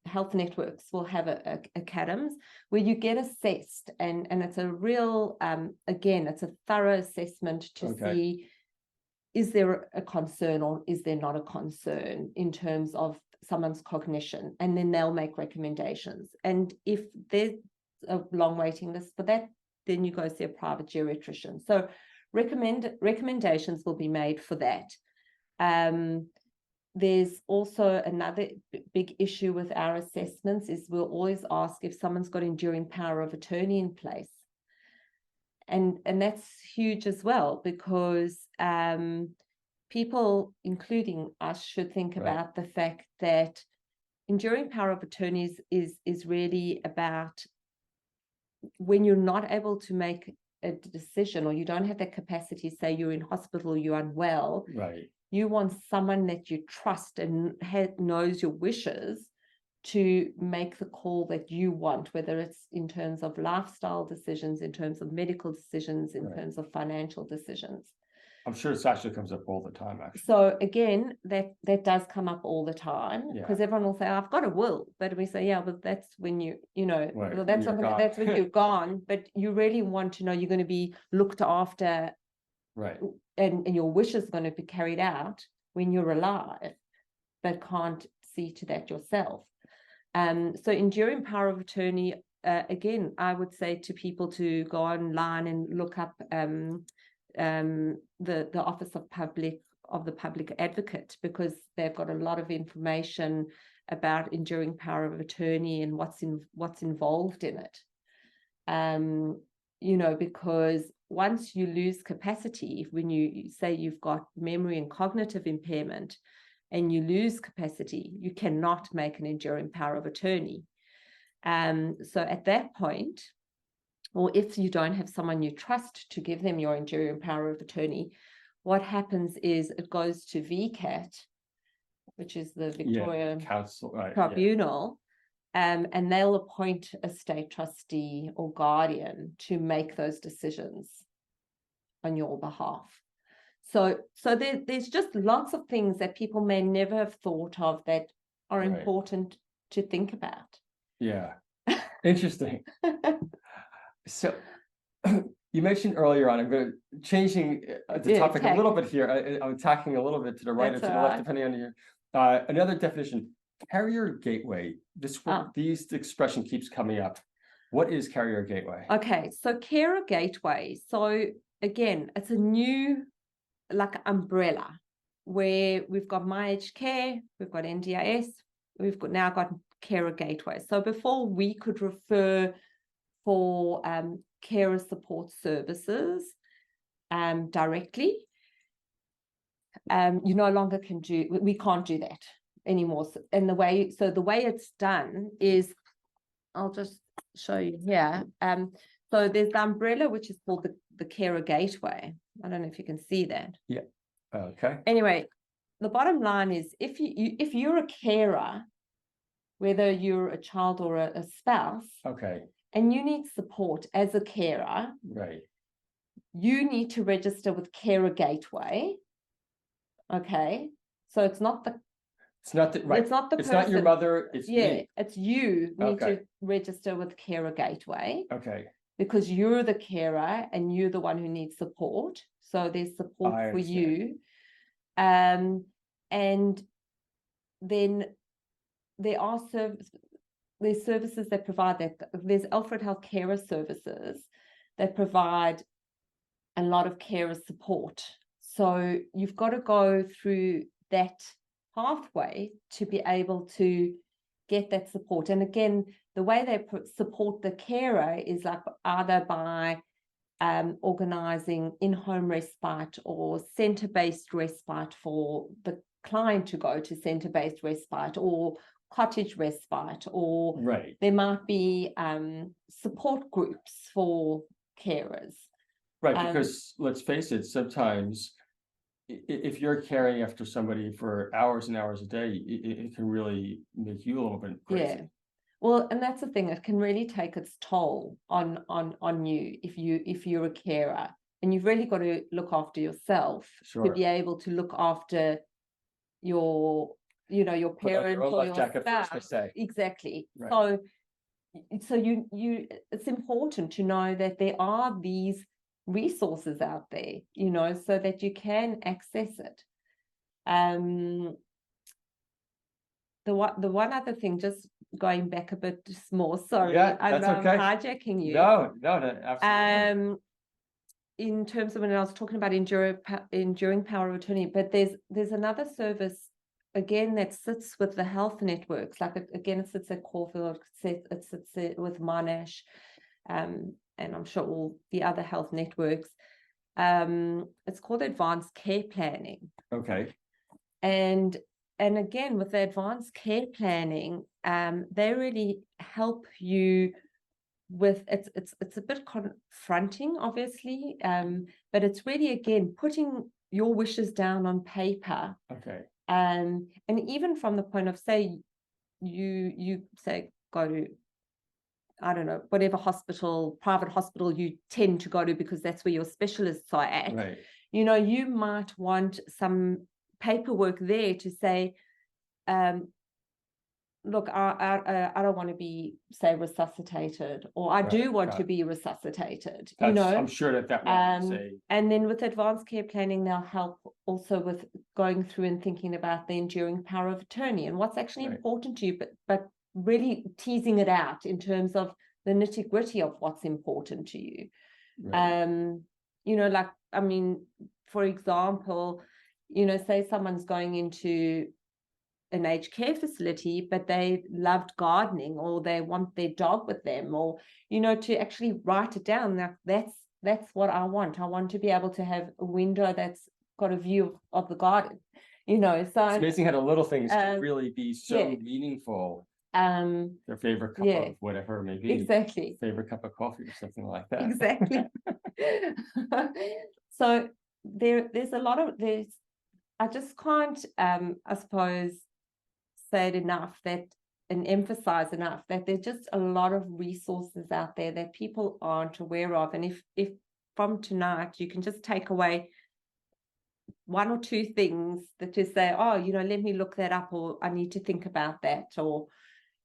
health networks will have a CADMS where you get assessed, and it's a real, again, it's a thorough assessment to see, is there a concern or is there not a concern in terms of someone's cognition, and then they'll make recommendations. And if there's a long waiting list for that, then you go see a private geriatrician. So recommendations will be made for that. There's also another big issue with our assessments is we'll always ask if someone's got enduring power of attorney in place. And that's huge as well, because people, including us, should think about the fact that enduring power of attorneys is really about when you're not able to make a decision, or you don't have that capacity, say you're in hospital, you're unwell, you want someone that you trust and knows your wishes to make the call that you want, whether it's in terms of lifestyle decisions, in terms of medical decisions, in terms of financial decisions. I'm sure this actually comes up all the time, actually. So again, that does come up all the time, because everyone will say, oh, I've got a will, but we say, yeah, but that's when well, that's something that's when you're gone, but you really want to know you're going to be looked after, and your wish is going to be carried out when you're alive, but can't see to that yourself. So enduring power of attorney, again, I would say to people to go online and look up the Office of the Public Advocate, because they've got a lot of information about enduring power of attorney and what's involved in it. Because once you lose capacity, when you say you've got memory and cognitive impairment and you lose capacity, you cannot make an enduring power of attorney. So at that point, or if you don't have someone you trust to give them your enduring power of attorney, what happens is it goes to VCAT, which is the Victoria Council Tribunal, and they'll appoint a state trustee or guardian to make those decisions on your behalf. So there's just lots of things that people may never have thought of that are important to think about. Yeah, interesting. So you mentioned earlier on, I'm going to changing the topic a little bit here. I'm tacking a little bit to the right or to the left, depending on your another definition. Carrier gateway. This expression keeps coming up. What is carrier gateway? Okay, so carrier gateway. So again, it's a new umbrella where we've got My Aged Care, we've got NDIS, we've now got carrier gateway. So before we could refer for carer support services directly, you no longer can we can't do that anymore. And the way it's done is, I'll just show you here. So there's the umbrella, which is called the carer gateway. I don't know if you can see that. Yeah. Okay. Anyway, the bottom line is if you're a carer, whether you're a child or a spouse, and you need support as a carer, you need to register with Carer Gateway. Okay, so it's not the person. It's not your mother. It's me. It's you need to register with Carer Gateway. Because you're the carer and you're the one who needs support. So there's support for you. And then there are there's services that provide that. There's Alfred Health Carer Services that provide a lot of carer support. So you've got to go through that pathway to be able to get that support. And again, the way they support the carer is either by organising in-home respite or centre-based respite for the client to go to centre-based respite, or cottage respite, or there might be support groups for carers. Because let's face it, sometimes if you're caring after somebody for hours and hours a day, it can really make you a little bit crazy. Well, and that's the thing, it can really take its toll on you if you're a carer. and you've really got to look after yourself to Sure. be able to look after your, you know, your Put on parent your own or life your jacket first, spouse. they say. Exactly. Right. So you it's important to know that there are these resources out there, you know, so that you can access it. The one other thing, just going back a bit more, sorry, Yeah, I that's know I'm okay. hijacking you. No, absolutely. In terms of when I was talking about enduring power of attorney, but there's another service again that sits with the health networks. Like again, it sits at Caulfield, it sits with Monash, and I'm sure all the other health networks. It's called advanced care planning. Okay. And again, with the advanced care planning, they really help you with it's a bit confronting, obviously, but it's really, again, putting your wishes down on paper. Okay. And even from the point of, say, you say go to, I don't know, whatever private hospital you tend to go to because that's where your specialists are at. Right. You know, you might want some paperwork there to say, look, I don't want to be, say, resuscitated, or I do want to be resuscitated, you know. I'm sure that will say. And then with advanced care planning, they'll help also with going through and thinking about the enduring power of attorney and what's actually important to you, but really teasing it out in terms of the nitty-gritty of what's important to you. Right. You know, like, I mean, for example, you know, say someone's going into an aged care facility, but they loved gardening, or they want their dog with them, or, you know, to actually write it down. Like, that's what I want. I want to be able to have a window that's got a view of the garden, you know. So it's amazing how the little things can really be so meaningful. Their favorite cup of whatever it may be. Exactly. Favorite cup of coffee or something like that. Exactly. So there's a lot of I just can't I suppose say it enough and emphasize enough that there's just a lot of resources out there that people aren't aware of. And if from tonight you can just take away one or two things that you say, oh, you know, let me look that up, or I need to think about that, or,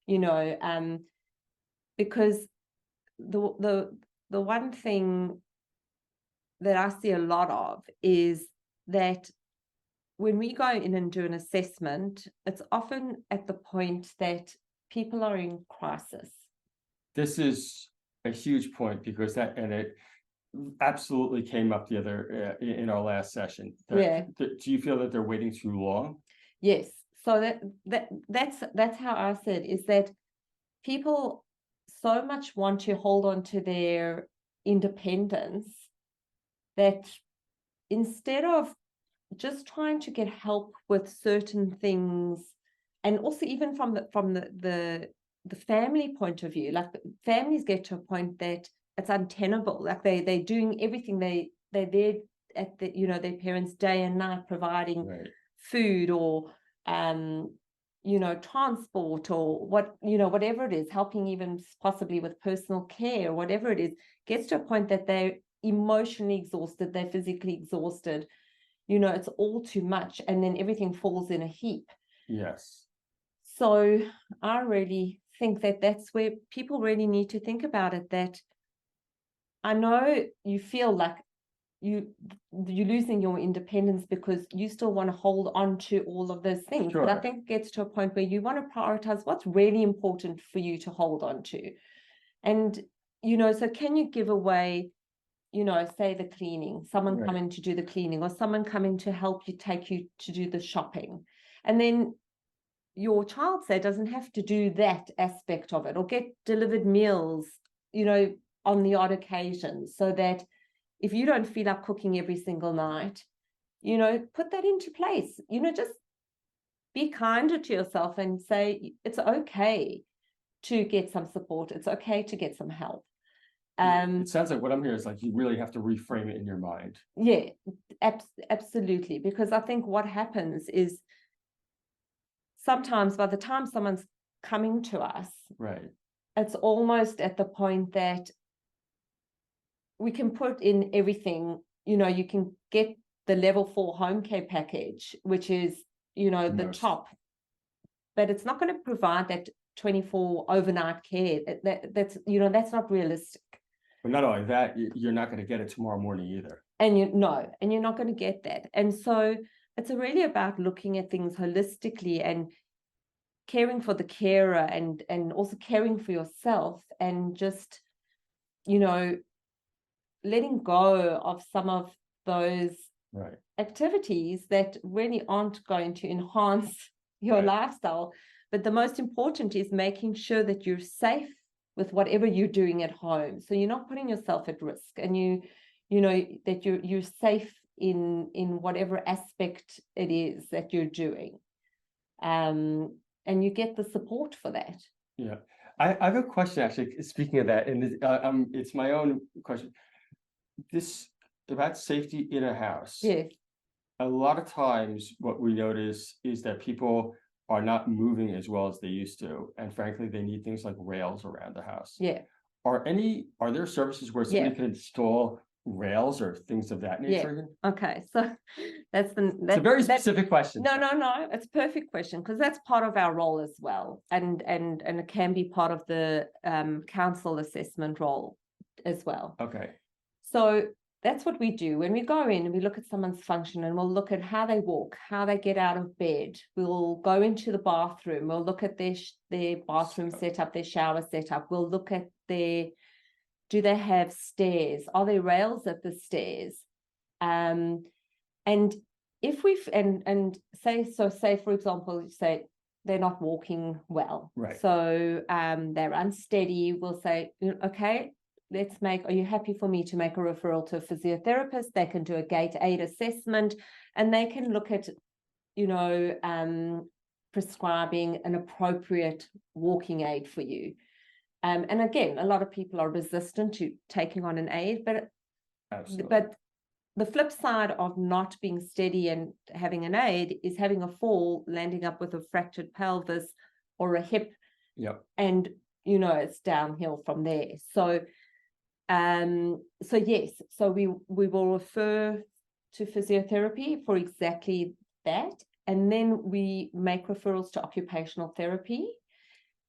you know, because the one thing that I see a lot of is that when we go in and do an assessment, it's often at the point that people are in crisis. This is a huge point, because it absolutely came up the other in our last session. Do you feel that they're waiting too long? Yes. So that's how I said, is that people so much want to hold on to their independence that instead of just trying to get help with certain things, and also even from the family point of view, like families get to a point that it's untenable. Like they're doing everything, they're there at the, you know, their parents day and night providing food, or you know, transport, or what, you know, whatever it is, helping even possibly with personal care, or whatever it is, gets to a point that they're emotionally exhausted, they're physically exhausted. You know, it's all too much, and then everything falls in a heap. Yes. So I really think that that's where people really need to think about it, that I know you feel like you're losing your independence because you still want to hold on to all of those things. But I think it gets to a point where you want to prioritize what's really important for you to hold on to. And, you know, so can you give away, you know, say the cleaning, someone coming to do the cleaning, or someone coming to help you, take you to do the shopping. And then your child, say, doesn't have to do that aspect of it, or get delivered meals, you know, on the odd occasion, so that if you don't feel like cooking every single night, you know, put that into place. You know, just be kinder to yourself and say it's okay to get some support. It's okay to get some help. It sounds like what I'm hearing is like you really have to reframe it in your mind. Yeah, absolutely. Because I think what happens is sometimes by the time someone's coming to us, right, it's almost at the point that we can put in everything. You can get the level 4 home care package, which is, the top, but it's not going to provide that 24 overnight care. That's not realistic. But not only that, you're not going to get it tomorrow morning either. And you're not going to get that. And so it's really about looking at things holistically and caring for the carer and also caring for yourself, and just, letting go of some of those activities that really aren't going to enhance your lifestyle. But the most important is making sure that you're safe with whatever you're doing at home. So you're not putting yourself at risk, and that you're safe in whatever aspect it is that you're doing. And you get the support for that. Yeah. I have a question, actually, speaking of that, and it's my own question. This about safety in a house. Yes. A lot of times what we notice is that people are not moving as well as they used to. And frankly, they need things like rails around the house. Yeah. Are there services where somebody can install rails or things of that nature? Yeah. Okay. So that's a very specific question. No. It's a perfect question, because that's part of our role as well. And it can be part of the council assessment role as well. Okay. So that's what we do when we go in and we look at someone's function, and we'll look at how they walk, how they get out of bed. We'll go into the bathroom. We'll look at their bathroom setup, their shower setup. We'll look at do they have stairs? Are there rails at the stairs? And if say for example, say they're not walking well. Right. So they're unsteady. We'll say, okay, are you happy for me to make a referral to a physiotherapist? They can do a gait aid assessment, and they can look at, prescribing an appropriate walking aid for you. And again, a lot of people are resistant to taking on an aid, but the flip side of not being steady and having an aid is having a fall, landing up with a fractured pelvis or a hip. Yep. And, it's downhill from there. So yes, so we will refer to physiotherapy for exactly that. And then we make referrals to occupational therapy,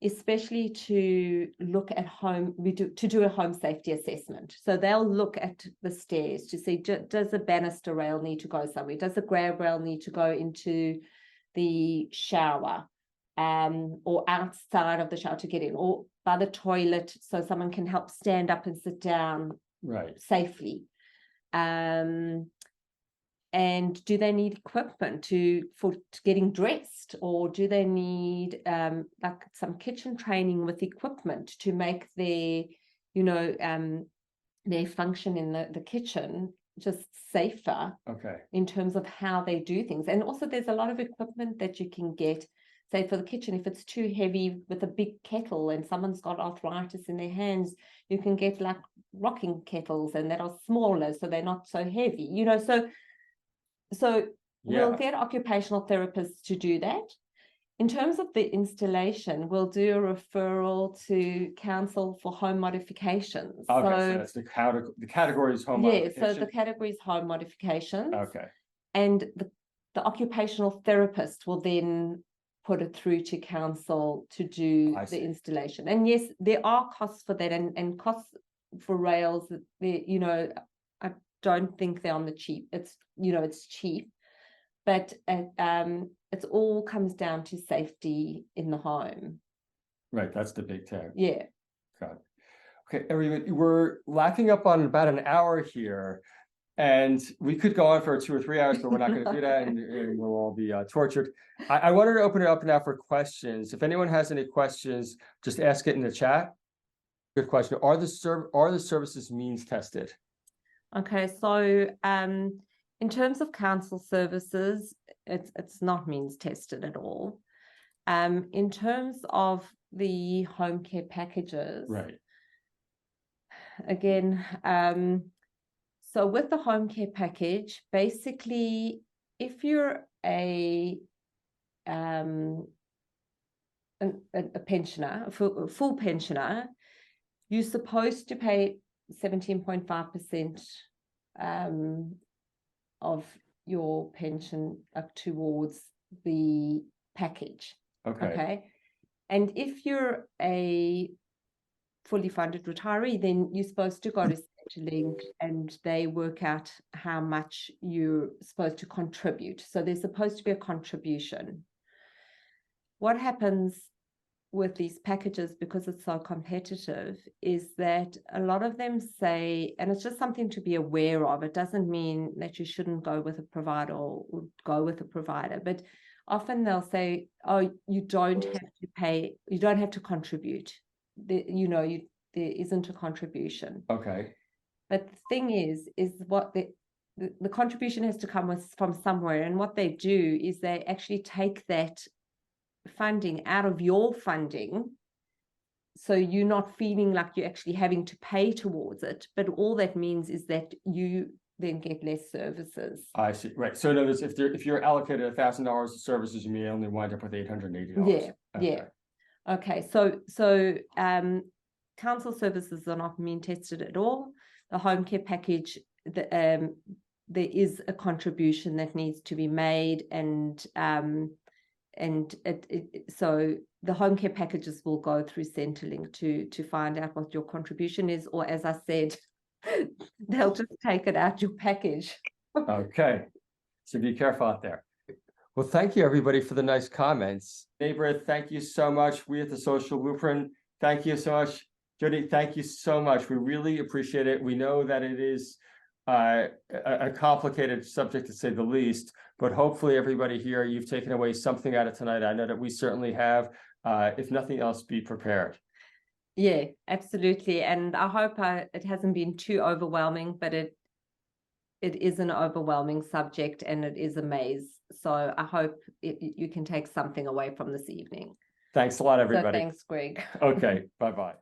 especially to look at to do a home safety assessment. So they'll look at the stairs to see, does a banister rail need to go somewhere? Does the grab rail need to go into the shower, or outside of the shower to get in, or by the toilet so someone can help stand up and sit down safely? And do they need equipment for getting dressed, or do they need like some kitchen training with equipment to make their function in the kitchen just safer? Okay. In terms of how they do things. And also there's a lot of equipment that you can get, say for the kitchen, if it's too heavy with a big kettle and someone's got arthritis in their hands, you can get like rocking kettles, and that are smaller, so they're not so heavy, So we'll get occupational therapists to do that. In terms of the installation, we'll do a referral to council for home modifications. Okay, so that's the category is home modification? Yeah, so the category is home modifications. Okay. And the occupational therapist will then put it through to council to do the installation. And yes, there are costs for that, and costs for rails, I don't think they're on the cheap. It's cheap, but it all comes down to safety in the home. Right, that's the big tag. Yeah. Got it. Okay, everybody, we're lacking up on about an hour here, and we could go on for 2 or 3 hours, but we're not going to do that, and we'll all be tortured. I wanted to open it up now for questions. If anyone has any questions, just ask it in the chat. Good question. Are the services means tested? Okay, so in terms of council services, it's not means tested at all. In terms of the home care packages, right? Again, so with the home care package, basically, if you're a pensioner, a full pensioner, you're supposed to pay 17.5% of your pension up towards the package. Okay. Okay. And if you're a fully funded retiree, then you're supposed to go to Centrelink and they work out how much you're supposed to contribute. So there's supposed to be a contribution. What happens with these packages, because it's so competitive, is that a lot of them say, and it's just something to be aware of, it doesn't mean that you shouldn't go with a provider or go with a provider, but often they'll say, oh, you don't have to pay, you don't have to contribute. There isn't a contribution. Okay. But the thing is what the contribution has to come from somewhere. And what they do is they actually take that funding out of your funding, so you're not feeling like you're actually having to pay towards it, but all that means is that you then get less services. I see. Right. So in other words, if you're allocated $1,000 of services, you may only wind up with $880. Yeah. Okay. Yeah. Okay. So council services are not mean tested at all. The home care package, there is a contribution that needs to be made, and so the home care packages will go through Centrelink to find out what your contribution is, or as I said, they'll just take it out your package. Okay, so be careful out there. Well, thank you everybody for the nice comments. Neighbor, thank you so much. We at the Social Blueprint, thank you so much. Jodi, thank you so much. We really appreciate it. We know that it is a complicated subject to say the least, but hopefully everybody here, you've taken away something out of tonight. I know that we certainly have. If nothing else, be prepared. Yeah, absolutely. And I hope it hasn't been too overwhelming, but it is an overwhelming subject and it is a maze. So I hope you can take something away from this evening. Thanks a lot, everybody. So thanks, Greg. Okay, bye-bye.